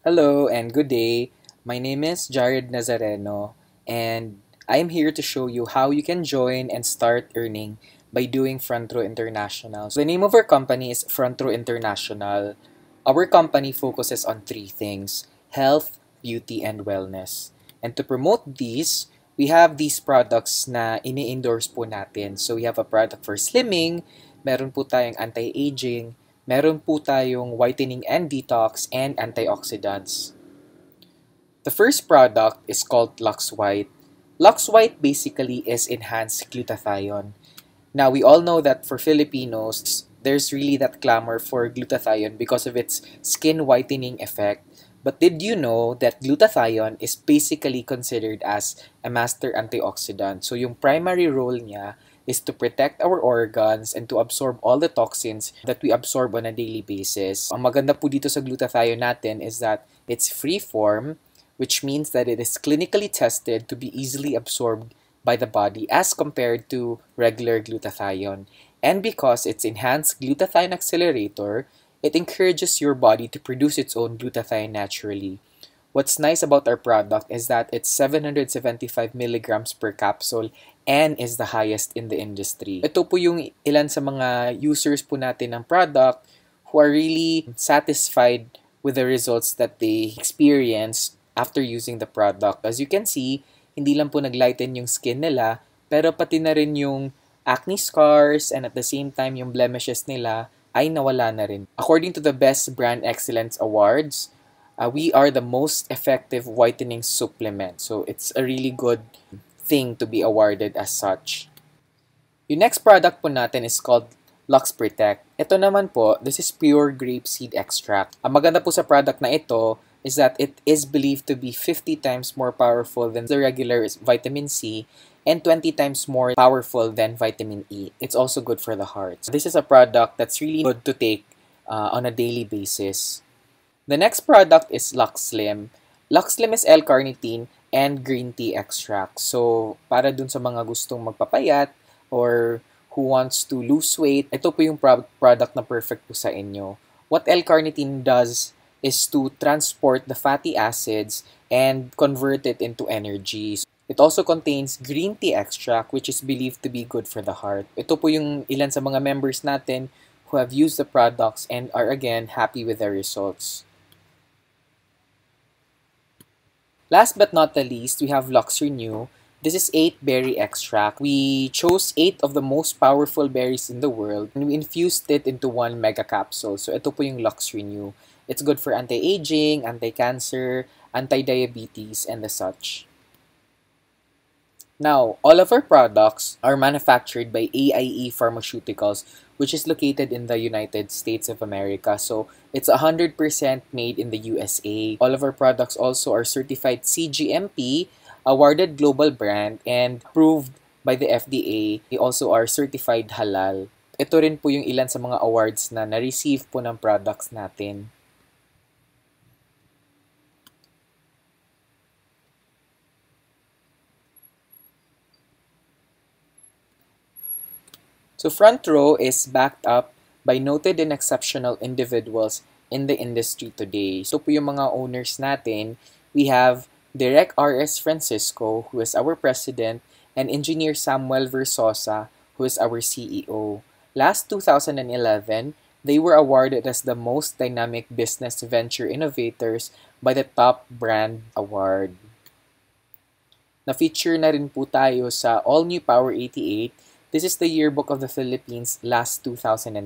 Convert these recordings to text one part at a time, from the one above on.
Hello and good day. My name is Jared Nazareno, and I am here to show you how you can join and start earning by doing Front Row International. So the name of our company is Front Row International. Our company focuses on three things: health, beauty, and wellness. And to promote these, we have these products na ini-endorse po natin. So we have a product for slimming, meron po tayong anti-aging, meron po tayong whitening and detox, and antioxidants. The first product is called Lux White. Lux White basically is enhanced glutathione. Now, we all know that for Filipinos, there's really that clamor for glutathione because of its skin whitening effect. But did you know that glutathione is basically considered as a master antioxidant? So yung primary role niya is to protect our organs and to absorb all the toxins that we absorb on a daily basis. Ang maganda po dito sa glutathione natin is that it's free form, which means that it is clinically tested to be easily absorbed by the body as compared to regular glutathione. And because it's enhanced glutathione accelerator, it encourages your body to produce its own glutathione naturally. What's nice about our product is that it's 775 milligrams per capsule and is the highest in the industry. Ito po yung ilan sa mga users po natin ng product who are really satisfied with the results that they experienced after using the product. As you can see, hindi lang po naglighten yung skin nila, pero pati na rin yung acne scars and at the same time yung blemishes nila ay nawala na rin. According to the Best Brand Excellence Awards, we are the most effective whitening supplement. So it's a really good thing to be awarded as such. Yung next product po natin is called Lux Protect. Ito naman po, this is pure grapeseed extract. Ang maganda po sa product na ito is that it is believed to be 50 times more powerful than the regular vitamin C and 20 times more powerful than vitamin E. It's also good for the heart. This is a product that's really good to take on a daily basis. The next product is Lux Slim. Lux Slim is L-carnitine and green tea extract. So, para dun sa mga gustong magpapayat or who wants to lose weight, ito po yung product na perfect po sa inyo. What L-carnitine does is to transport the fatty acids and convert it into energy. It also contains green tea extract, which is believed to be good for the heart. Ito po yung ilan sa mga members natin who have used the products and are again happy with their results. Last but not the least, we have Lux Renew. This is 8 berry extract. We chose 8 of the most powerful berries in the world and we infused it into one mega capsule. So ito po yung Lux Renew. It's good for anti-aging, anti-cancer, anti-diabetes, and the such. Now, all of our products are manufactured by AIE Pharmaceuticals, which is located in the United States of America. So, it's 100% made in the USA. All of our products also are certified CGMP, awarded global brand, and approved by the FDA. They also are certified halal. Ito rin po yung ilan sa mga awards na na-receive po ng products natin. So Front Row is backed up by noted and exceptional individuals in the industry today. So po yung mga owners natin, we have Direk R.S. Francisco, who is our president, and Engineer Samuel Versosa, who is our CEO. Last 2011, they were awarded as the most dynamic business venture innovators by the Top Brand Award. Na-feature na rin po tayo sa All New Power 88. This is the Yearbook of the Philippines last 2010.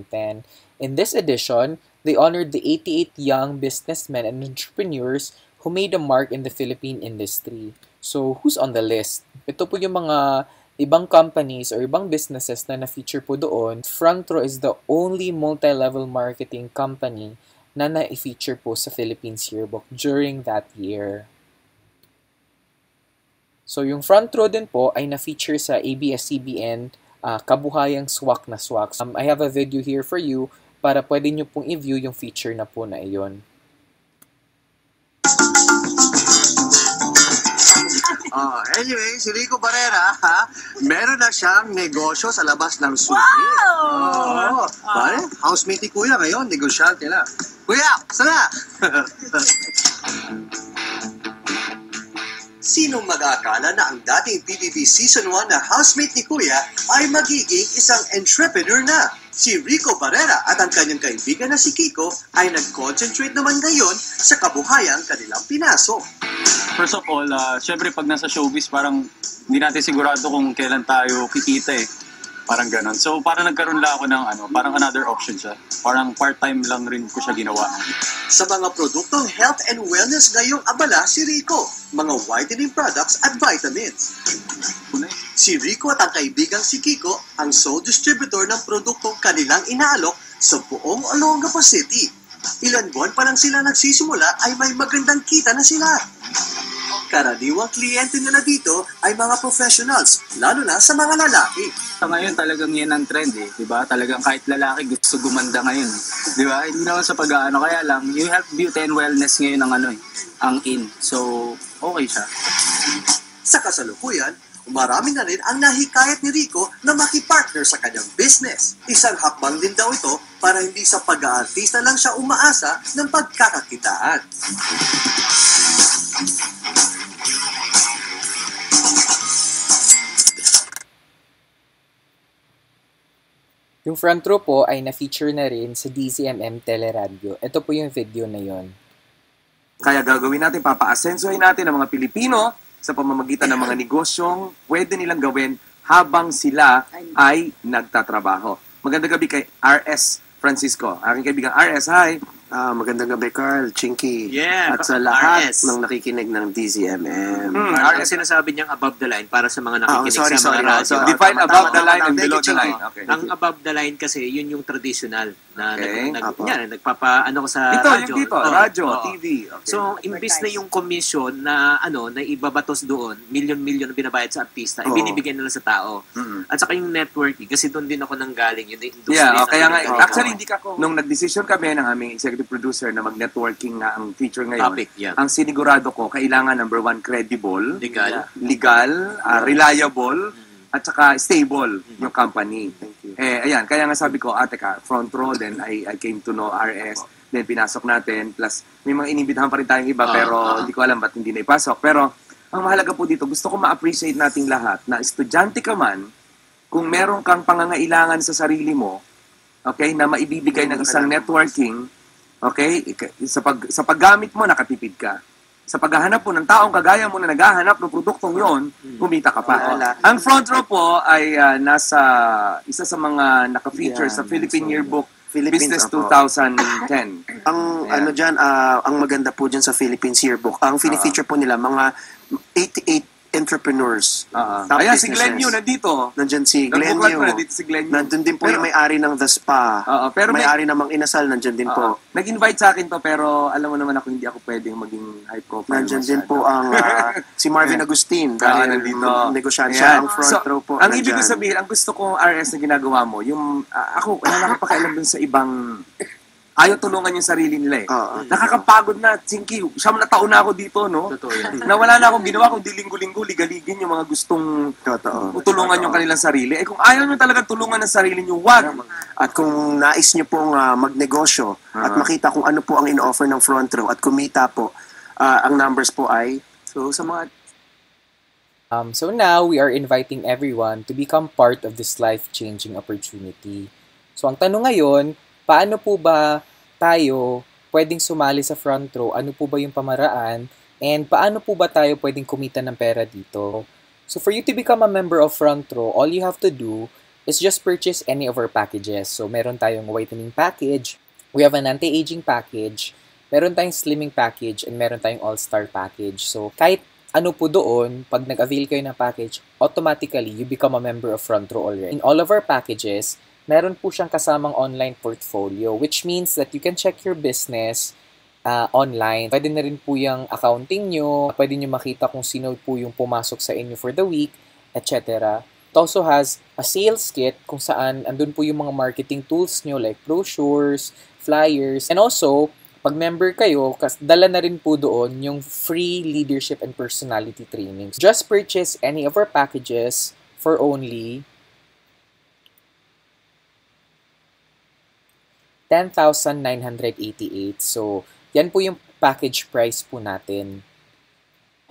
In this edition, they honored the 88 young businessmen and entrepreneurs who made a mark in the Philippine industry. So, who's on the list? Ito po yung mga ibang companies or ibang businesses na na-feature po doon. Front Row is the only multi-level marketing company na na-feature po sa Philippines Yearbook during that year. So, yung Front Row din po ay na-feature sa ABS-CBN Kabuhayang Swak na Swak. I have a video here for you para pwede nyo pong i-view yung feature na po na iyon. Anyway, si Rico Barrera, ha, meron na siyang negosyo sa labas ng sulit. Wow! Pare, housemate ni Kuya ngayon, negosyante na. Kuya, sana! Sinong mag-aakala na ang dating PBB Season 1 na housemate ni Kuya ay magiging isang entrepreneur na? Si Rico Barrera at ang kanyang kaibigan na si Kiko ay nag-concentrate naman ngayon sa kabuhayang kanilang pinasok. First of all, syempre pag nasa showbiz, parang hindi natin sigurado kung kailan tayo kikita eh. Parang ganon. So parang nagkaroon lang ako ng parang another option siya. Parang part-time lang rin ko siya ginawa. Sa mga produktong health and wellness ngayong abala si Rico, mga whitening products at vitamins. Si Rico at ang kaibigang si Kiko ang sole distributor ng produktong kanilang inaalok sa buong Olongapo City. Ilan buwan pa lang sila nagsisimula ay may magandang kita na sila. Karaniwang kliyente nila dito ay mga professionals, lalo na sa mga lalaki. Sa ngayon talagang yan ang trend eh, di ba? Talagang kahit lalaki gusto gumanda ngayon, di ba? Hindi naman sa pag-aano, kaya lang, yung health, beauty and wellness ngayon ang in. So, okay siya. Sa kasalukuyan, marami na rin ang nahikayat ni Rico na makipartner sa kanyang business. Isang hakbang din daw ito para hindi sa pag-aartista lang siya umaasa ng pagkakakitaan. Yung front row po ay na-feature na rin sa DZMM Teleradio. Ito po yung video na yon. Kaya gagawin natin, papaasensohin natin ang mga Pilipino sa pamamagitan ng mga negosyong pwede nilang gawin habang sila ay nagtatrabaho. Magandang gabi kay RS Francisco. Aking kaibigan RS, hi! Magandang gabi, Carl, Chinky, Yeah, at sa lahat RS. ng nakikinig ng DZMM. Parang sinasabi niyang above the line para sa mga nakikinig sorry, sa mga radyo. So, Define tama, above tama, the line tama. and Thank below you, the line. Chinky. Okay. Ang above the line kasi, yun yung traditional na Okay. nagpapaano ko sa Dito, radyo. yung dito, Oo, radyo, oo. TV. Okay. So, imbis na yung commission na na ibabatos doon, milyon-milyon na binabayad sa artista, Oo. ibinibigyan nila sa tao. Mm-mm. At saka yung networking, kasi doon din ako nanggaling, yung industry. Yeah, na kaya nga, pinagagawa. actually, nung nag-decision kami ng aming executive producer na mag-networking nga ang feature ngayon, Topic, yeah. ang sinigurado ko, kailangan number one, credible, Legal. reliable, at saka stable yung company. Thank you. Ayan, kaya nga sabi ko, teka, front row, then I came to know RS, then pinasok natin, plus may mga inibitahan pa rin tayong iba, pero hindi ko alam ba't hindi na ipasok. Pero, ang mahalaga po dito, gusto ko ma-appreciate nating lahat na estudyante ka man, kung meron kang pangangailangan sa sarili mo, okay, na maibibigay ng isang networking, okay, sa paggamit mo, nakatipid ka. Sa paghahanap mo ng taong kagaya mo na naghahanap ng produktong yon, kumita ka pa. Ang front row po ay nasa isa sa mga naka-feature sa Philippine Yearbook Business Philippines, 2010. Ang Ayan. ang maganda po dyan sa Philippines Yearbook, ang fini-feature po nila mga 88 entrepreneurs. Top Ayan, si businesses. Glenn Yu nandito. Nandyan si Glenn Nagbuklat Yu. ko nandito si Glenn Yu. Nandun din po Pero- yung may-ari ng The Spa. Pero may-ari ng Mang Inasal, nandyan din po. Nag-invite sa akin to, pero alam mo naman ako, hindi ako pwedeng maging high profile. Nandyan din masyado. po ang si Marvin Agustin. Dahil nandito. negosyante Ayan. siya ang front row po. Ang ibig ko nandyan. sabihin, ang gusto kong RS na ginagawa mo, yung ako, wala na akong pakialam dun sa ibang ayaw tulungan yung sarili nila eh. Oo. Nakakapagod na, Chinky, siyam na taon na ako dito, no? Totoo yan. Na wala na akong ginawa, kundi linggo-linggo, ligaligin yung mga gustong Totoo. tulungan yung kanilang sarili. Eh kung ayaw nyo talaga tulungan ng sarili nyo, wag! At kung nais niyo pong magnegosyo at makita kung ano po ang in-offer ng front row at kumita po, ang numbers po ay, so sa mga So now, we are inviting everyone to become part of this life-changing opportunity. So ang tanong ngayon, paano po ba tayo pwedeng sumali sa front row? Ano po ba yung pamaraan? And paano po ba tayo pwedeng kumita ng pera dito? So for you to become a member of front row, all you have to do is just purchase any of our packages. So meron tayong whitening package, we have an anti-aging package, meron tayong slimming package, and meron tayong all-star package. So kahit ano po doon, pag nag-avail kayo ng package, automatically, you become a member of Front Row already. In all of our packages, meron po siyang kasamang online portfolio, which means that you can check your business online. Pwede na rin po yung accounting nyo, pwede nyo makita kung sino po yung pumasok sa inyo for the week, etc. It also has a sales kit kung saan andun po yung mga marketing tools nyo like brochures, flyers, and also, Pag member kayo, dala na rin po doon yung free leadership and personality trainings. Just purchase any of our packages for only 10,988. So, yan po yung package price po natin.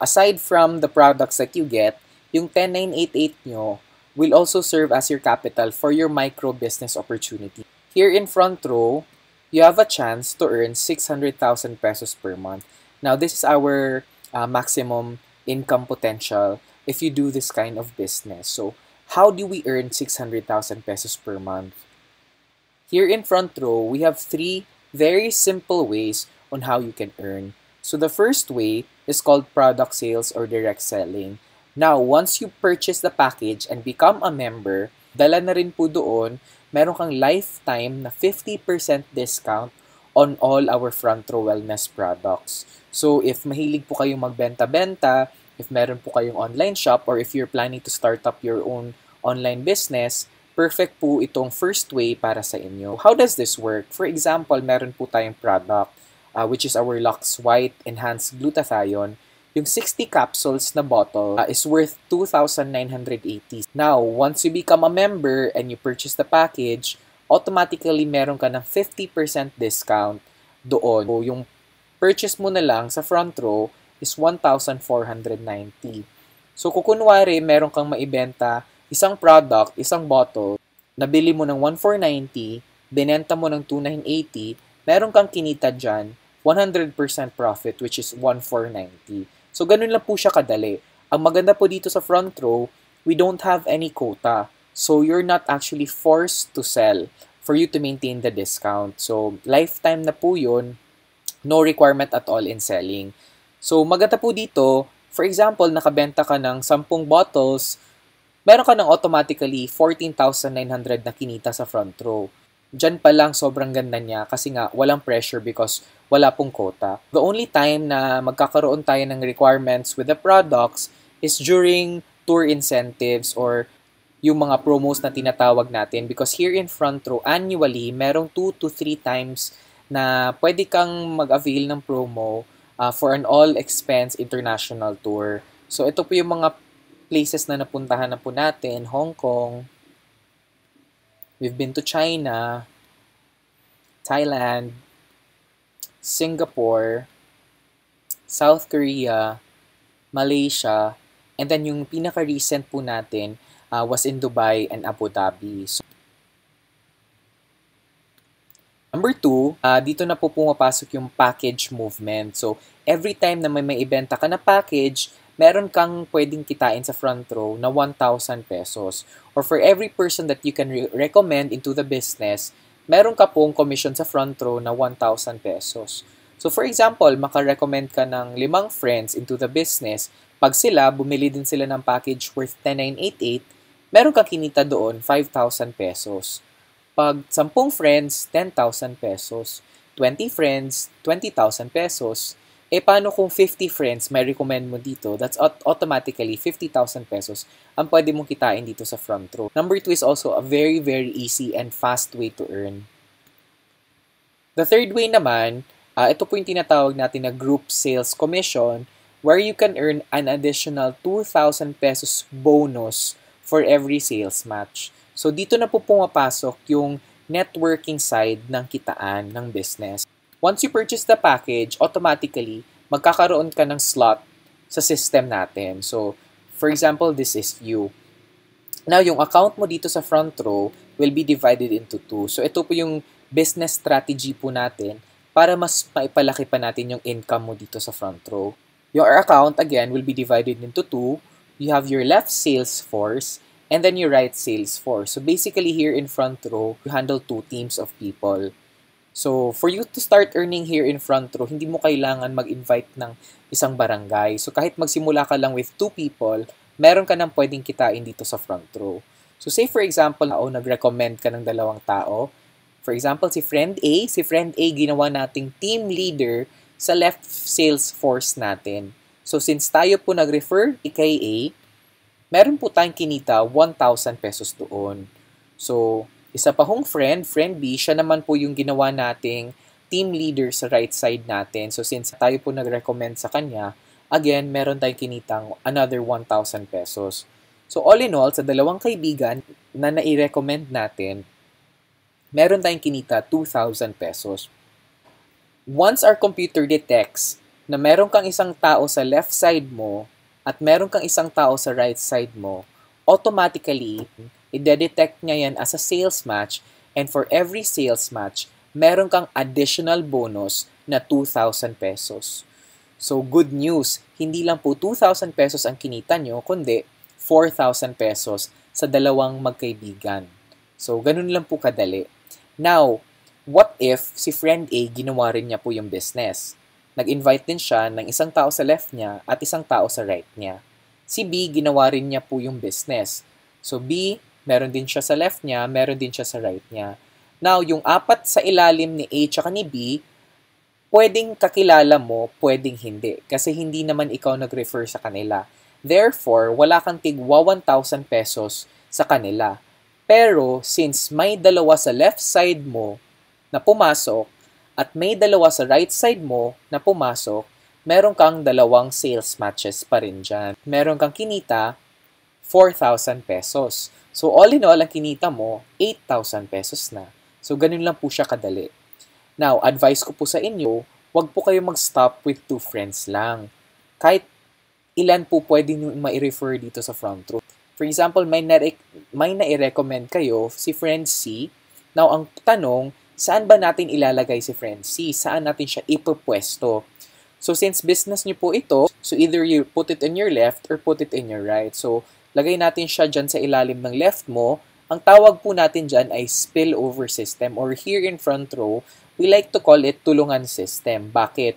Aside from the products that you get, yung 10,988 nyo will also serve as your capital for your micro business opportunity. Here in front row, you have a chance to earn 600,000 pesos per month. Now, this is our maximum income potential if you do this kind of business. So, how do we earn 600,000 pesos per month? Here in front row, we have 3 very simple ways on how you can earn. So the first way is called product sales or direct selling. Now, once you purchase the package and become a member, dala na rin po doon, meron kang lifetime na 50% discount on all our front row wellness products. So if mahilig po kayong magbenta-benta, if meron po kayong online shop, or if you're planning to start up your own online business, perfect po itong first way para sa inyo. How does this work? For example, meron po tayong product, which is our Lux White Enhanced Glutathione. Yung 60 capsules na bottle is worth 2,980. Now, once you become a member and you purchase the package, automatically meron ka ng 50% discount doon. So, yung purchase mo na lang sa front row is 1,490. So, kukunwari, meron kang maibenta isang product, isang bottle, nabili mo ng 1,490, binenta mo ng 2,980, meron kang kinita dyan, 100% profit, which is 1,490. So, ganun lang po siya kadali. Ang maganda po dito sa front row, we don't have any quota. So, you're not actually forced to sell for you to maintain the discount. So, lifetime na po yun, no requirement at all in selling. So, maganda po dito, for example, nakabenta ka ng 10 bottles, meron ka ng automatically 14,900 na kinita sa front row. Diyan pa lang sobrang ganda niya kasi nga walang pressure because wala pong quota. The only time na magkakaroon tayo ng requirements with the products is during tour incentives or yung mga promos na tinatawag natin because here in front row, annually, merong 2 to 3 times na pwede kang mag-avail ng promo for an all-expense international tour. So ito po yung mga places na napuntahan na po natin, Hong Kong, we've been to China, Thailand, Singapore, South Korea, Malaysia, and then yung pinaka-recent po natin was in Dubai and Abu Dhabi. So, number 2, dito na po pumapasok yung package movement. So, every time na may ibenta ka na package, meron kang pwedeng kitain sa front row na 1,000 pesos. Or for every person that you can recommend into the business, meron ka pong commission sa front row na 1,000 pesos. So for example, makarecommend ka ng 5 friends into the business. Pag sila, bumili din sila ng package worth 10,988, meron kang kinita doon 5,000 pesos. Pag 10 friends, 10,000 pesos. 20 friends, 20,000 pesos. Paano kung 50 friends may recommend mo dito? That's automatically 50,000 pesos ang pwede mong kitain dito sa front row. Number 2 is also a very, very easy and fast way to earn. The third way naman, ito po yung tinatawag natin na group sales commission where you can earn an additional 2,000 pesos bonus for every sales match. So dito na po pumapasok yung networking side ng kitaan ng business. Once you purchase the package, automatically, magkakaroon ka ng slot sa system natin. So, for example, this is you. Now, yung account mo dito sa front row will be divided into 2. So, ito po yung business strategy po natin para mas maipalaki pa natin yung income mo dito sa front row. Your account, again, will be divided into 2. You have your left sales force and then your right sales force. So, basically, here in front row, you handle 2 teams of people. So, for you to start earning here in front row, hindi mo kailangan mag-invite ng isang barangay. So, kahit magsimula ka lang with 2 people, meron ka nang pwedeng kitain dito sa front row. So, say for example, nag-recommend ka ng 2 tao. For example, si friend A. Si friend A, ginawa nating team leader sa left sales force natin. So, since tayo po nag-refer kay A, meron po tayong kinita 1,000 pesos doon. So, isa pa hong friend B, siya naman po yung ginawa nating team leader sa right side natin. So since tayo po nag-recommend sa kanya, again, meron tayong kinitang another 1,000 pesos. So all in all, sa dalawang kaibigan na nai-recommend natin, meron tayong kinita 2,000 pesos. Once our computer detects na meron kang isang tao sa left side mo at meron kang isang tao sa right side mo, automatically, i-detect niya yan as a sales match, and for every sales match, meron kang additional bonus na 2,000 pesos. So good news, hindi lang po 2,000 pesos ang kinita nyo, kundi 4,000 pesos sa dalawang magkaibigan. So ganun lang po kadali. Now, what if si friend A ginawa rin niya po yung business? Nag-invite din siya ng isang tao sa left niya at isang tao sa right niya. Si B, ginawa rin niya po yung business. So B, meron din siya sa left niya, meron din siya sa right niya. Now, yung apat sa ilalim ni A tsaka ni B, pwedeng kakilala mo, pwedeng hindi. Kasi hindi naman ikaw nag-refer sa kanila. Therefore, wala kang tigwa 1,000 pesos sa kanila. Pero, since may dalawa sa left side mo na pumasok, at may dalawa sa right side mo na pumasok, meron kang dalawang sales matches pa rin dyan. Meron kang kinita 4,000 pesos. So all in all, ang kinita mo, 8,000 pesos na. So ganun lang po siya kadali. Now, advice ko po sa inyo, wag po kayo mag-stop with 2 friends lang. Kahit ilan po pwede nyo ma-refer dito sa front row. For example, may na-recommend kayo si friend C. Now, ang tanong, saan ba natin ilalagay si friend C? Saan natin siya ipopwesto? So, since business niyo po ito, so either you put it in your left or put it in your right. So, lagay natin siya dyan sa ilalim ng left mo. Ang tawag po natin dyan ay spillover system, or here in front row, we like to call it tulungan system. Bakit?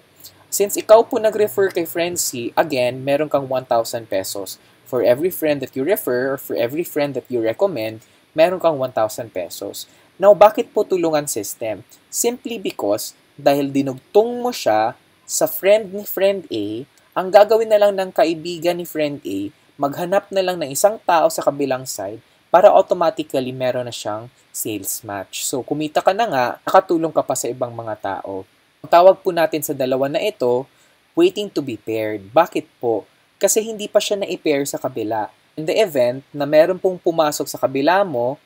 Since ikaw po nag-refer kay friend C, again, meron kang 1,000 pesos. For every friend that you refer or for every friend that you recommend, meron kang 1,000 pesos. Now, bakit po tulungan system? Simply because, dahil dinugtong mo siya sa friend ni friend A, ang gagawin na lang ng kaibigan ni friend A, maghanap na lang ng isang tao sa kabilang side para automatically meron na siyang sales match. So, kumita ka na nga, nakatulong ka pa sa ibang mga tao. Ang tawag po natin sa dalawa na ito, waiting to be paired. Bakit po? Kasi hindi pa siya na-i-pair sa kabila. In the event na meron pong pumasok sa kabila mo,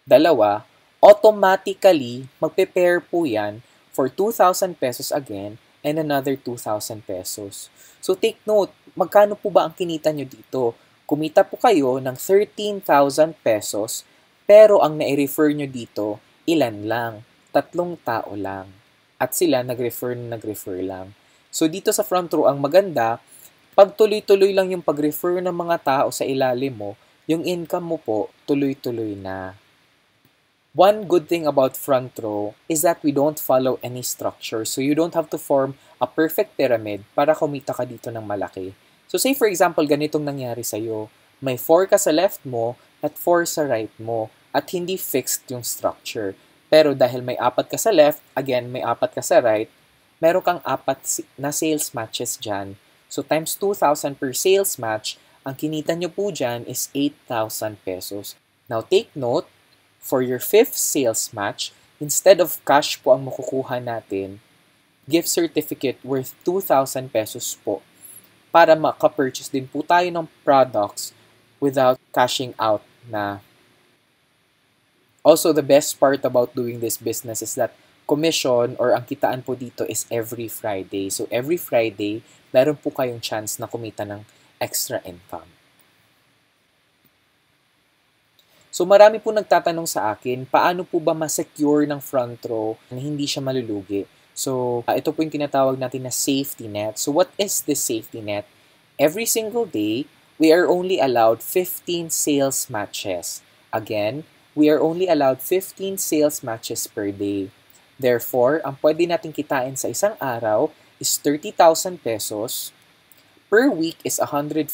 dalawa, automatically, magpe-pair po yan for 2,000 pesos again and another 2,000 pesos. So take note, magkano po ba ang kinita nyo dito? Kumita po kayo ng 13,000 pesos, pero ang nai-refer nyo dito, ilan lang? 3 tao lang. At sila nag-refer lang. So dito sa front row, ang maganda, pag tuloy-tuloy lang yung pag-refer ng mga tao sa ilalim mo, yung income mo po, tuloy-tuloy na. One good thing about front row is that we don't follow any structure. So you don't have to form a perfect pyramid para kumita ka dito ng malaki. So say for example, ganitong nangyari sa'yo. May 4 ka sa left mo at 4 sa right mo at hindi fixed yung structure. Pero dahil may 4 ka sa left, again, may 4 ka sa right, meron kang 4 na sales matches dyan. So times 2,000 per sales match, ang kinita nyo po dyan is 8,000 pesos. Now take note, for your 5th sales match, instead of cash po ang makukuha natin, gift certificate worth 2,000 pesos po para maka-purchase din po tayo ng products without cashing out na. Also, the best part about doing this business is that commission or ang kitaan po dito is every Friday. So, every Friday, meron po kayong chance na kumita ng extra income. So marami po nagtatanong sa akin, paano po ba ma-secure ng front row na hindi siya malulugi? So ito po yung tinatawag natin na safety net. So what is this safety net? Every single day, we are only allowed 15 sales matches. Again, we are only allowed 15 sales matches per day. Therefore, ang pwede natin kitain sa isang araw is 30,000 pesos. Per week is 150,000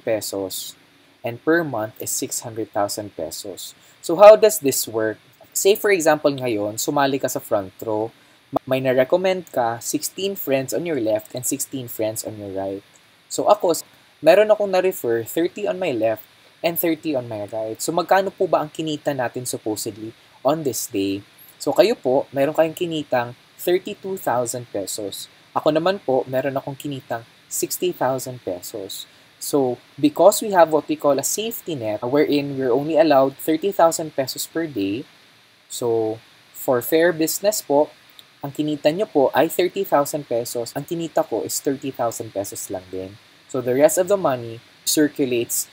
pesos. And per month is 600,000 pesos. So how does this work? Say for example ngayon, sumali ka sa front row, may na-recommend ka 16 friends on your left and 16 friends on your right. So ako, meron akong na-refer 30 on my left and 30 on my right. So magkano po ba ang kinita natin supposedly on this day? So kayo po, meron kayong kinitang 32,000 pesos. Ako naman po, meron akong kinitang 60,000 pesos. So, because we have what we call a safety net, wherein we're only allowed 30,000 pesos per day, so for fair business po, ang kinita nyo po ay 30,000 pesos. Ang kinita ko is 30,000 pesos lang din. So, the rest of the money circulates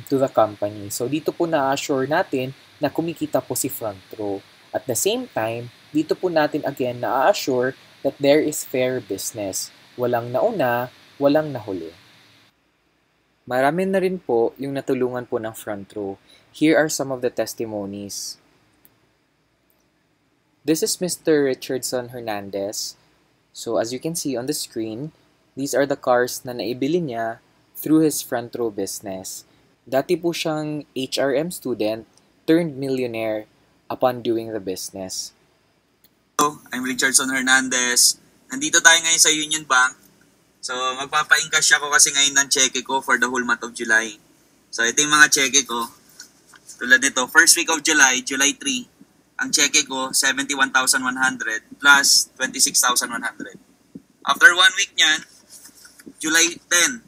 to the company. So, dito po na-assure natin na kumikita po si Front Row. At the same time, dito po natin again na-assure that there is fair business. Walang nauna, walang nahuli. Marami na rin po yung natulungan po ng Front Row. Here are some of the testimonies. This is Mr. Richardson Hernandez. So as you can see on the screen, these are the cars na naibili niya through his Front Row business. Dati po siyang HRM student turned millionaire upon doing the business. Hello, I'm Richardson Hernandez. Nandito tayo ngayon sa Union Bank. So magpapa-encash ako kasi ngayon ng cheque ko for the whole month of July. So ito yung mga cheque ko. Tulad nito, first week of July, July 3. Ang cheque ko, 71,100 plus 26,100. After 1 week niyan, July 10,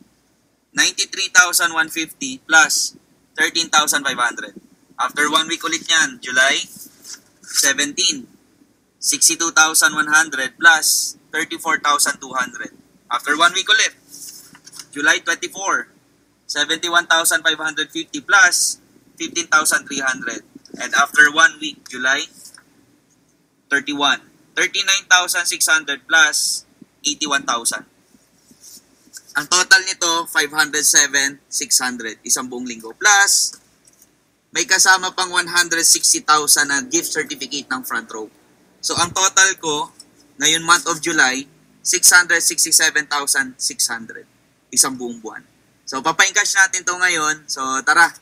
93,150 plus 13,500. After 1 week ulit niyan, July 17, 62,100 plus 34,200. After 1 week ulit, July 24, 71,550 plus 15,300. And after 1 week, July 31, 39,600 plus 81,000. Ang total nito, 507,600. Isang buong linggo. Plus, may kasama pang 160,000 na gift certificate ng Front Row. So, ang total ko, ngayon month of July, 667,600. Isang buong buwan. So, papa-encash natin to ngayon. So, tara.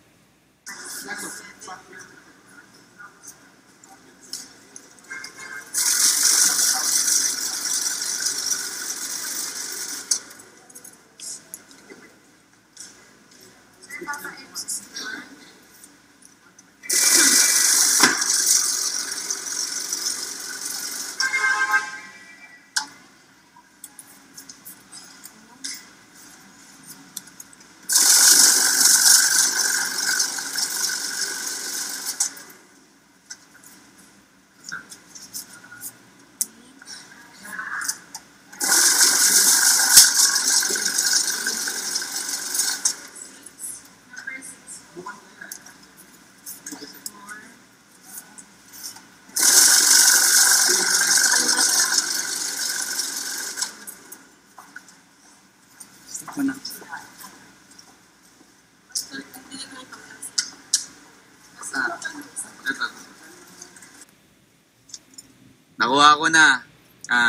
Nakuha ko na.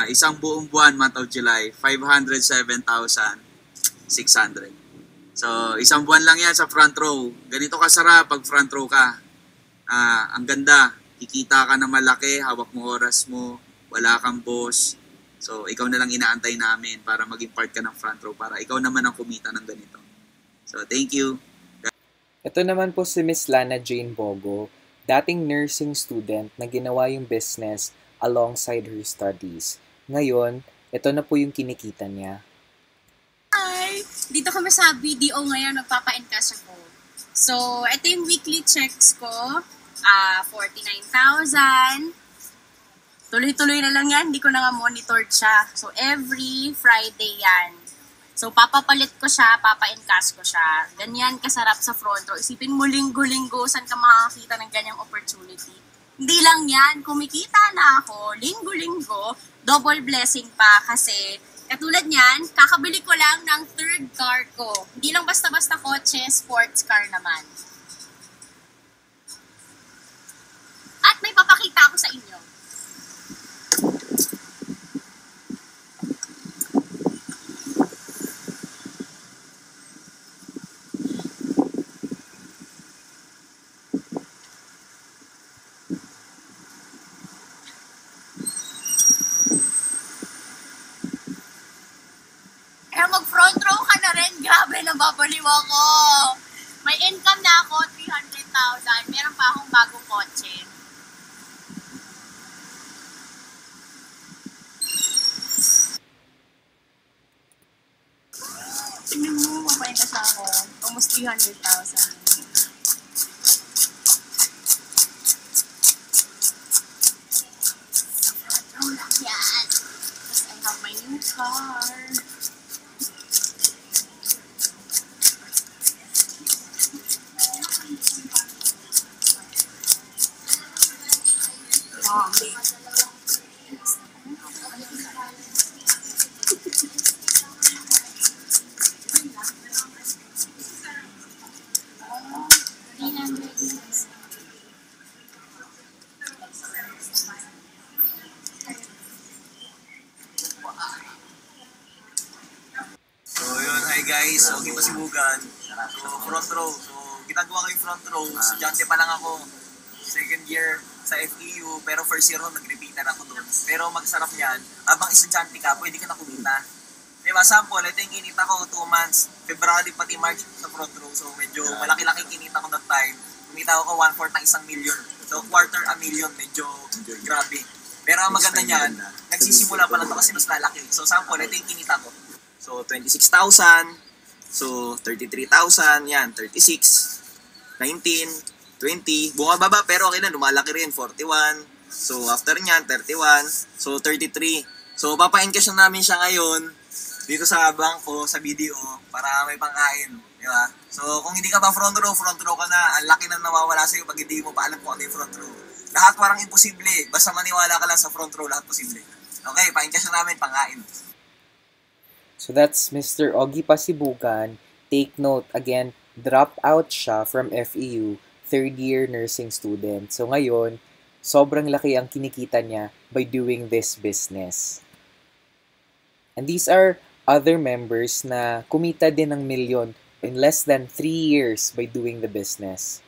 Isang buong buwan, month of July, 507,600. So, isang buwan lang yan sa Front Row. Ganito kasarap pag Front Row ka. Ang ganda. Kikita ka na malaki, hawak mo oras mo, wala kang boss. So, ikaw na lang inaantay namin para maging part ka ng Front Row, para ikaw naman ang kumita ng ganito. So, thank you. Ito naman po si Miss Lana Jane Bogo, dating nursing student na ginawa yung business alongside her studies. Ngayon, ito na po yung kinikita niya. Hi! Dito kami sa BDO ngayon, nagpapa-encash ako. So, ito yung weekly checks ko. 49,000. Tuloy-tuloy na lang yan, hindi ko na nga monitored siya. So, every Friday yan. So, papapalit ko siya, papa-encash ko siya. Ganyan kasarap sa front row. Isipin mo linggo-linggo, saan ka makakita ng ganyang opportunity. Hindi lang yan, kumikita na ako, linggo-linggo, double blessing pa kasi katulad niyan, kakabili ko lang ng third car ko. Hindi lang basta-basta kotse, sports car naman. At may papakita ako sa inyo. Mag-front row ka na rin. Grabe, nababaliw ako. May income na ako, 300,000. Meron pa akong bagong kotse. Tingnan mo, papain kasi ako. Almost 300,000. Yes! Yes, I have my new car. So yun, hi guys, okay pa si Bugan. So front row, so ginagawa ko yung front row, estudyante pa lang ako. Second year sa FEU, pero first year ko nag-repeater ako doon. Pero magsarap niyan, habang estudyante ka, pwede ka na kumita. Diba, sample, ito yung kinita ko 2 months, February pati March sa front row. So medyo malaki-laki kinita ko that time. Kumita ako 1/4 ng 1,000,000. So quarter a million, medyo grabe. Pero ang maganda niyan, nagsisimula pa lang ito kasi mas lalaki. So sample, ito yung kinita ko. So 26,000, so 33,000, yan, 36, 19, 20, bumababa pero okay na, lumalaki rin, 41, so after nyan, 31, so 33. So papa-encash na namin siya ngayon dito sa bangko, sa video, para may pangkain, di ba? So kung hindi ka pa front row ka na, ang laki na nawawala sa'yo pag hindi mo pa alam kung ano yung front row. Lahat parang imposible, basta maniwala ka lang sa front row, lahat posible. Okay, pa-encash na namin, pangkain. So that's Mr. Ogie Pasibugan. Take note, again, drop out siya from FEU, third year nursing student. So ngayon, sobrang laki ang kinikita niya by doing this business. And these are other members na kumita din ng milyon in less than 3 years by doing the business.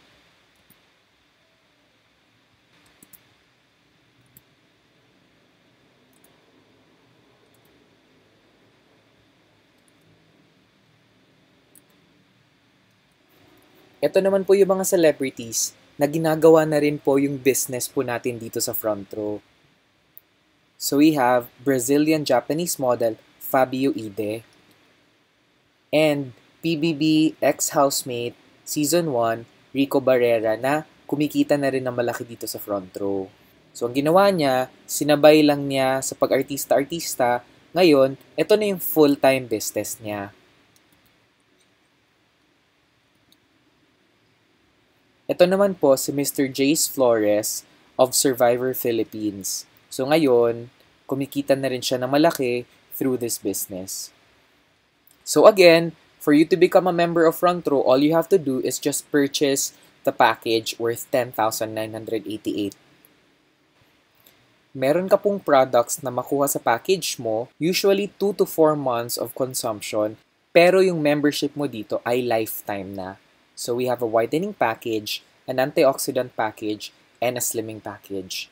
Ito naman po yung mga celebrities na ginagawa na rin po yung business po natin dito sa front row. So we have Brazilian-Japanese model Fabio Ide and PBB ex-housemate Season 1 Rico Barrera na kumikita na rin ng malaki dito sa front row. So ang ginawa niya, sinabay lang niya sa pag-artista-artista. Ngayon, ito na yung full-time business niya. Ito naman po si Mr. Jace Flores of Survivor Philippines. So ngayon, kumikita na rin siya ng malaki through this business. So again, for you to become a member of Front Row, all you have to do is just purchase the package worth 10,988. Meron ka pong products na makuha sa package mo, usually 2 to 4 months of consumption, pero yung membership mo dito ay lifetime na. So we have a whitening package, an antioxidant package, and a slimming package.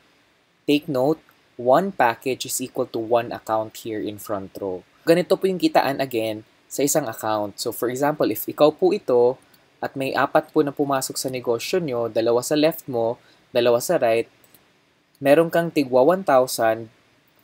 Take note, 1 package is equal to 1 account here in Front Row. Ganito po yung kitaan again sa isang account. So for example, if ikaw po ito at may 4 po na pumasok sa negosyo nyo, 2 sa left mo, 2 sa right, meron kang tigwa 1,000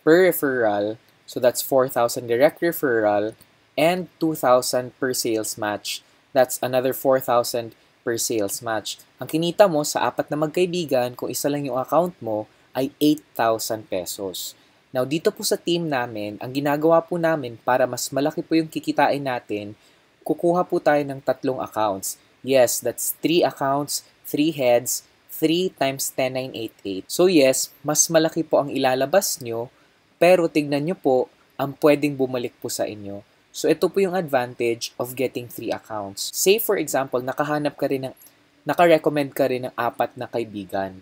per referral. So that's 4,000 direct referral and 2,000 per sales match. That's another 4,000 per sales match. Ang kinita mo sa 4 na magkaibigan, kung isa lang yung account mo, ay 8,000 pesos. Now, dito po sa team namin, ang ginagawa po namin para mas malaki po yung kikitain natin, kukuha po tayo ng 3 accounts. Yes, that's 3 accounts, 3 heads, 3 times 10,988. So yes, mas malaki po ang ilalabas nyo, pero tignan nyo po, ang pwedeng bumalik po sa inyo. So, ito po yung advantage of getting 3 accounts. Say, for example, naka-recommend ka rin ng 4 na kaibigan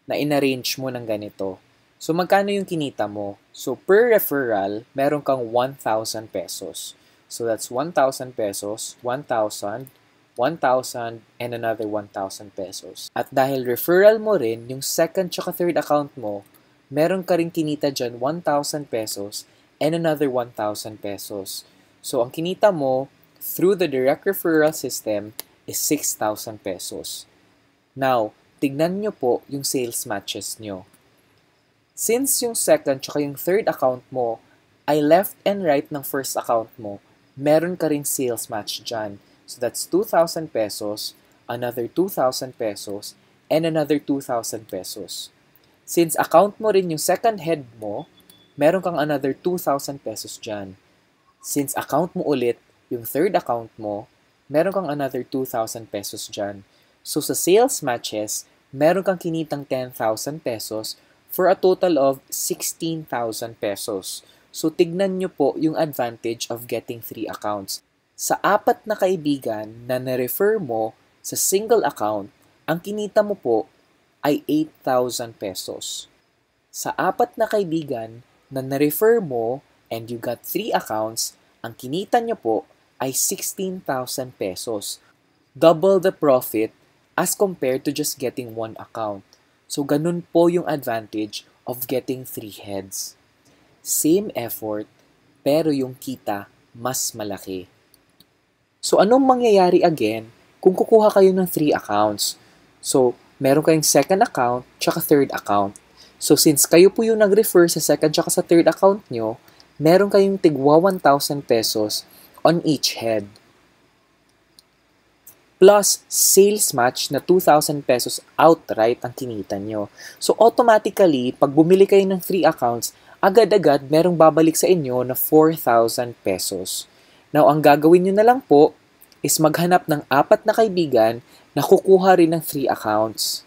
na in-arrange mo ng ganito. So, magkano yung kinita mo? So, per referral, meron kang 1,000 pesos. So, that's 1,000 pesos, 1,000, 1,000, and another 1,000 pesos. At dahil referral mo rin, yung second tsaka third account mo, meron ka rin kinita dyan 1,000 pesos and another 1,000 pesos. So, ang kinita mo through the direct referral system is 6,000 pesos. Now, tignan nyo po yung sales matches nyo. Since yung second tsaka yung third account mo ay left and right ng first account mo, meron ka rin sales match dyan. So that's 2,000 pesos, another 2,000 pesos, and another 2,000 pesos. Since account mo rin yung second head mo, meron kang another 2,000 pesos dyan. Since account mo ulit yung third account mo, meron kang another 2,000 pesos dyan. So sa sales matches, meron kang kinitang 10,000 pesos for a total of 16,000 pesos. So tignan nyo po yung advantage of getting 3 accounts. Sa 4 na kaibigan na na-refer mo sa single account, ang kinita mo po ay 8,000 pesos. Sa 4 na kaibigan na na-refer mo and you got 3 accounts, ang kinita nyo po ay 16,000 pesos. Double the profit as compared to just getting 1 account. So ganun po yung advantage of getting 3 heads. Same effort, pero yung kita mas malaki. So anong mangyayari again kung kukuha kayo ng 3 accounts? So meron kayong second account tsaka third account. So since kayo po yung nag-refer sa second tsaka sa third account nyo, meron kayong tigwa 1,000 pesos on each head. Plus sales match na 2,000 pesos outright ang kinita nyo. So automatically, pag bumili kayo ng 3 accounts, agad-agad merong babalik sa inyo na 4,000 pesos. Now, ang gagawin nyo na lang po is maghanap ng 4 na kaibigan na kukuha rin ng 3 accounts.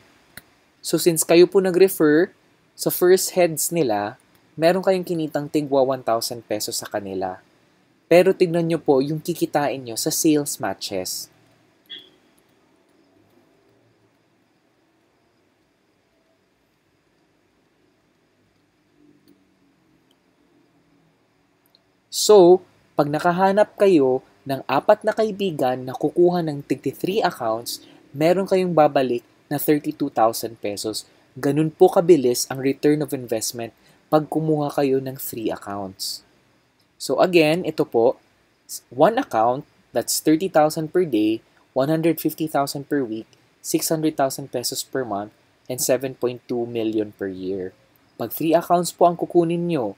So since kayo po nag-refer sa first heads nila, meron kayong kinitang tigwa 1,000 pesos sa kanila. Pero tignan nyo po yung kikitain nyo sa sales matches. So, pag nakahanap kayo ng 4 na kaibigan na kukuha ng tig 3 accounts, meron kayong babalik na 32,000 pesos. Ganun po kabilis ang return of investment pag kumuha kayo ng 3 accounts. So again, ito po, 1 account, that's 30,000 per day, 150,000 per week, 600,000 pesos per month, and 7.2 million per year. Pag 3 accounts po ang kukunin nyo,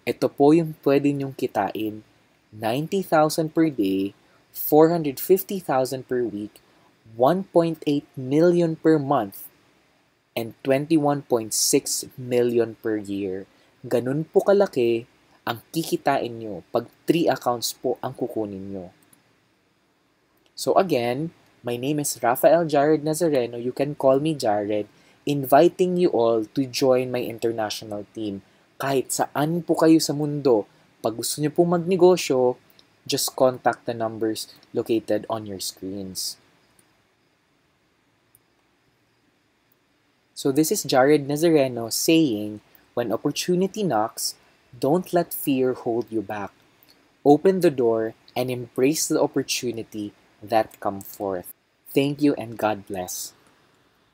ito po yung pwede nyong kitain. 90,000 per day, 450,000 per week, 1.8 million per month, and 21.6 million per year. Ganun po kalaki ang kikitain nyo pag 3 accounts po ang kukunin nyo. So again, my name is Rafael Jared Nazareno. You can call me Jared, inviting you all to join my international team. Kahit saan po kayo sa mundo, pag gusto nyo po magnegosyo, just contact the numbers located on your screens. So this is Jared Nazareno saying, when opportunity knocks, don't let fear hold you back. Open the door and embrace the opportunity that come forth. Thank you and God bless.